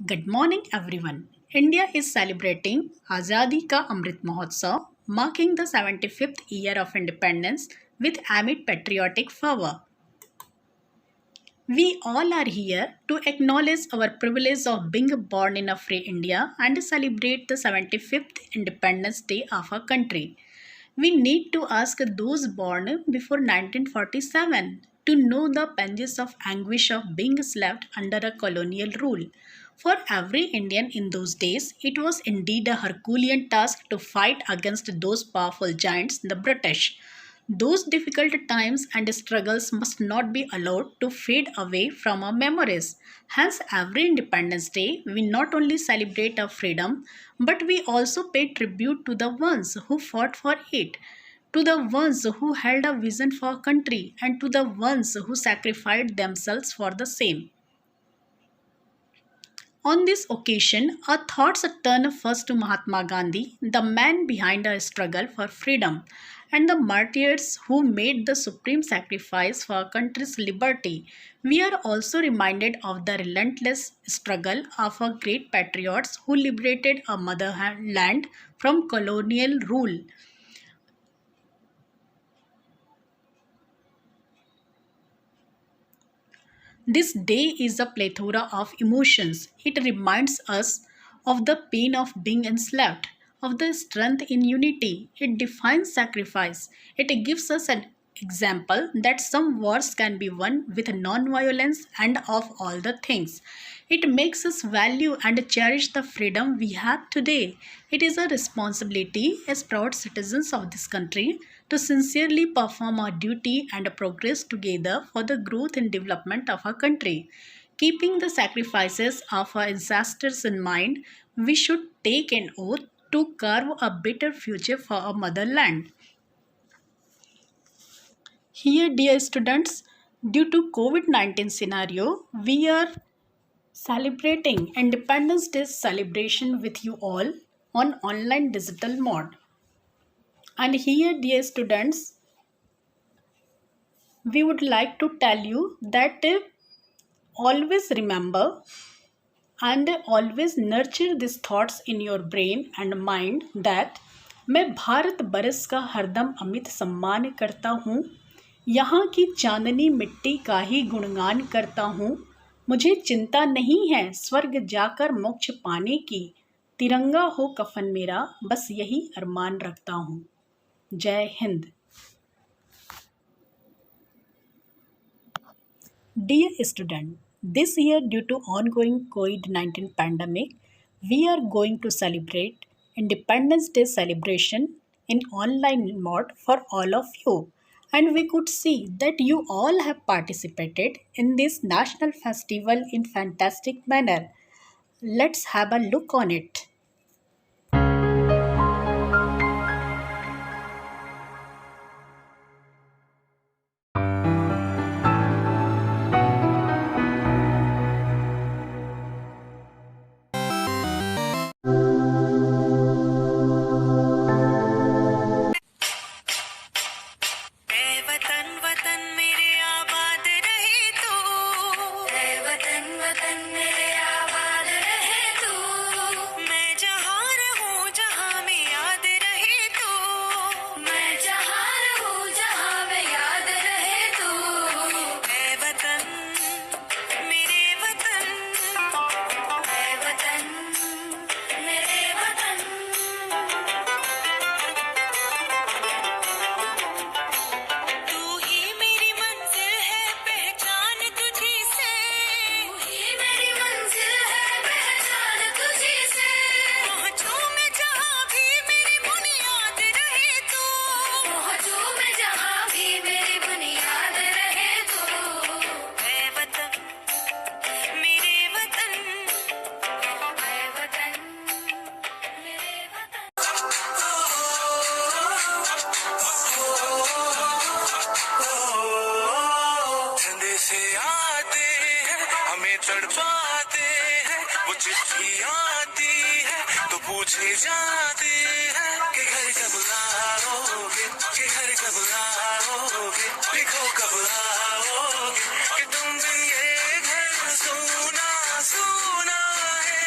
Good morning, everyone. India is celebrating Azadi Ka Amrit Mahotsav, marking the 75th year of independence with amid patriotic fervor. We all are here to acknowledge our privilege of being born in a free India and celebrate the 75th Independence Day of our country. We need to ask those born before 1947 to know the panges of anguish of being slapped under a colonial rule. For every Indian in those days, it was indeed a Herculean task to fight against those powerful giants, the British. Those difficult times and struggles must not be allowed to fade away from our memories. Hence, every Independence Day, we not only celebrate our freedom, but we also pay tribute to the ones who fought for it, to the ones who held a vision for our country, and to the ones who sacrificed themselves for the same. On this occasion, our thoughts turn first to Mahatma Gandhi, the man behind our struggle for freedom, and the martyrs who made the supreme sacrifice for our country's liberty. We are also reminded of the relentless struggle of our great patriots who liberated our motherland from colonial rule. This day is a plethora of emotions. It reminds us of the pain of being enslaved, of the strength in unity. It defines sacrifice. It gives us an example that some wars can be won with non-violence and of all the things. It makes us value and cherish the freedom we have today. It is a responsibility as proud citizens of this country to sincerely perform our duty and progress together for the growth and development of our country. Keeping the sacrifices of our ancestors in mind, we should take an oath to carve a better future for our motherland. Here, dear students, due to COVID-19 scenario, we are celebrating Independence Day celebration with you all on online digital mode. And here, dear students, we would like to tell you that always remember and always nurture these thoughts in your brain and mind that मैं भारत बरस का हरदम अमित सम्मान करता हूँ, यहाँ की चांदनी मिट्टी का ही गुणगान करता हूँ, मुझे चिंता नहीं है स्वर्ग जाकर मोक्ष पाने की, तिरंगा हो कफन मेरा बस यही अरमान रखता हूँ. जय Hind. Dear student, this year due to ongoing COVID-19 pandemic, we are going to celebrate Independence Day celebration in online mode for all of you. And we could see that you all have participated in this national festival in fantastic manner. Let's have a look on it. ऐ वतन वतन मेरे आबाद रहे तू, ऐ वतन वतन मेरे आबाद रहे तू, मैं जहाँ रहूँ जहाँ में याद रहे तू, मैं जहाँ रहूँ जहाँ में याद रहे तू, ऐ वतन मेरे वतन, ऐ वतन मेरे वतन. तू ही मेरी मंजिल है पहचान तुझी से, तू ही मेरी मंजिल है पहचान तुझी से, पहुंचूं मैं जहाँ भी मेरी बुनियाद रहे तू, पहुंचूं मैं जहाँ भी मेरी बुनियाद रहे तू, ऐ वतन मेरे वतन, ऐ वतन मेरे वतन. ठंडे से आते हैं हमें तड़पाते हैं, वो चिट्ठी आती है तो पूछे जाते हैं कि घर कब आओगे, कि घर कब आओगे, लिखो कब आओगे, कि तुम बिन ये घर सुना सुना है.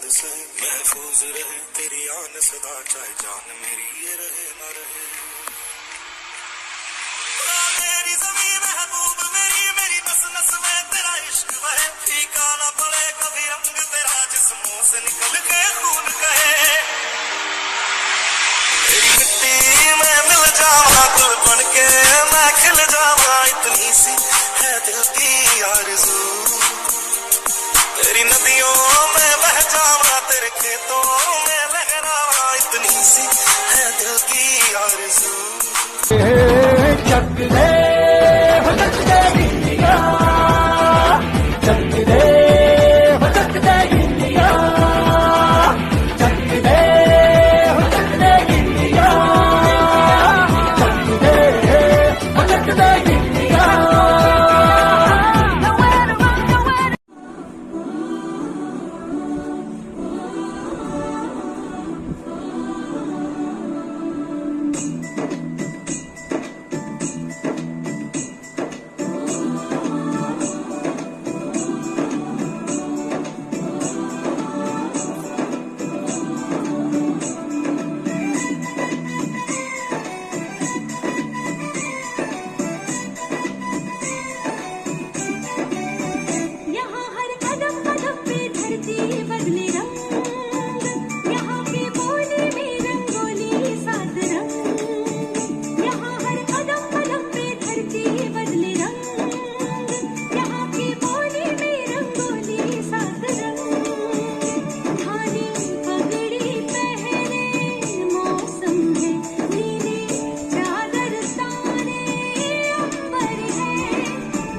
याद से महफूज रहे तेरी आन सदा, चाहे जान मेरी ये रहे ना रहे। मेरी ज़मीं महबूब मेरी, मेरी नस नस में तेरा इश्क बहे, फीका ना पड़े कभी रंग तेरा जिस्मों से निकल के खून कहे। तेरी मिट्टी में मिल जावा गुल बन के मैं खिल जावा, इतनी सी है दिल की आरज़ू। तेरी नदियों में बह जावा तेरे खेतों में लहरावा, इतनी सी है दिल की आरज़ू। चक दे हो चक दे इंडिया, चक दे हो चक दे इंडिया, चक दे हो चक दे इंडिया, चक दे हो चक दे इंडिया। यहाँ हर कदम कदम पे धरती बदले रंग, यहाँ की बोली में रंगोली सात रंग। यहाँ हर कदम कदम पे धरती बदले रंग, यहाँ की बोली में रंगोली सात रंग। धानी पगड़ी पहने मौसम है, नीली चादर ताने अंबर है,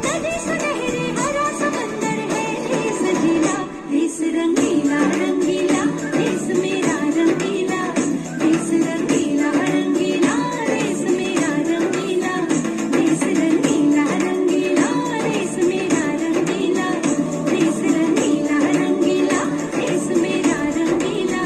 नदी सुनहरी हरा समंदर है, देश सजीला देश रंगीला रंगीला, देश मेरा रंगीला, देश रंगीला रंगीला, देश मेरा रंगीला, देश रंगीला रंगीला, देश मेरा रंगीला, देश रंगीला रंगीला, देश मेरा रंगीला।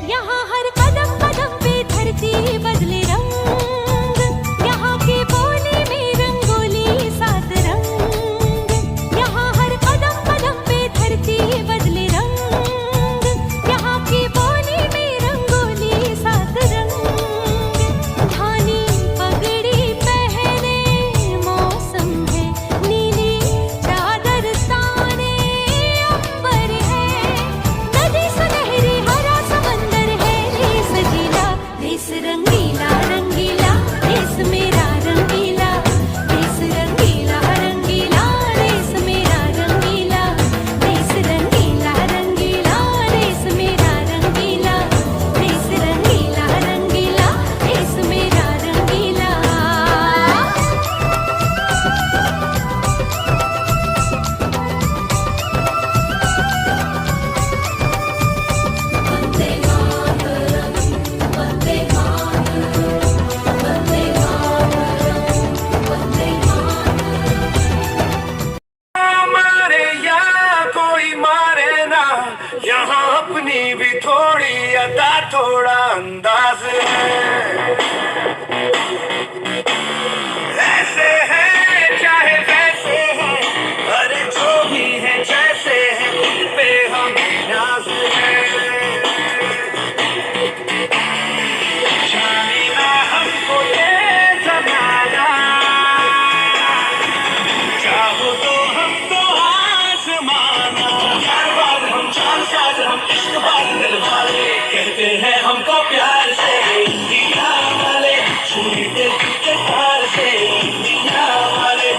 यहाँ हर कदम कदम पे धरती बदले रंग, यहाँ की बोली में रंगोली सात रंग। यहाँ हर कदम कदम पे धरती बदले रंग, यहाँ की बोली में रंगोली सात रंग। धानी पगड़ी पहने मौसम है, नीली चादर ताने अंबर है, नदी सुनहरी हरा समंदर है, देश सजीला देश रंगीला रंगीला, देश मेरा रंगीला, देश रंगीला रंगीला, देश मेरा रंगीला, देश रंगीला रंगीला, देश मेरा रंगीला, देश रंगीला रंगीला, देश मेरा रंगीला। वंदे मातरम वंदे मातरम वंदे मातरम वंदे मातरम। मारे या कोई मारे ना, यहाँ अपनी भी थोड़ी अदा थोड़ा अंदाज है। ऐसे है चाहे वैसे है, अरे जो भी है जैसे है, खुद पे हम नाज है। जाने ना हमको ये जमाना, चाहो तो हम तो आसमाना। चार बार हम चार साल हम इश्क बार दिल वाले, कहते हैं हमको प्यार से इंडिया वाले, छुरी दिल के तार से इंडिया वाले,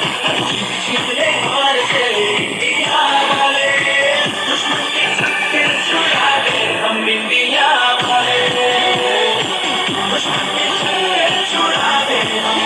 जीतने हार से इंडिया वाले, दुश्मन के सबके छुड़ा दे हम इंडिया वाले, दुश्मन के छुड़ा दे हम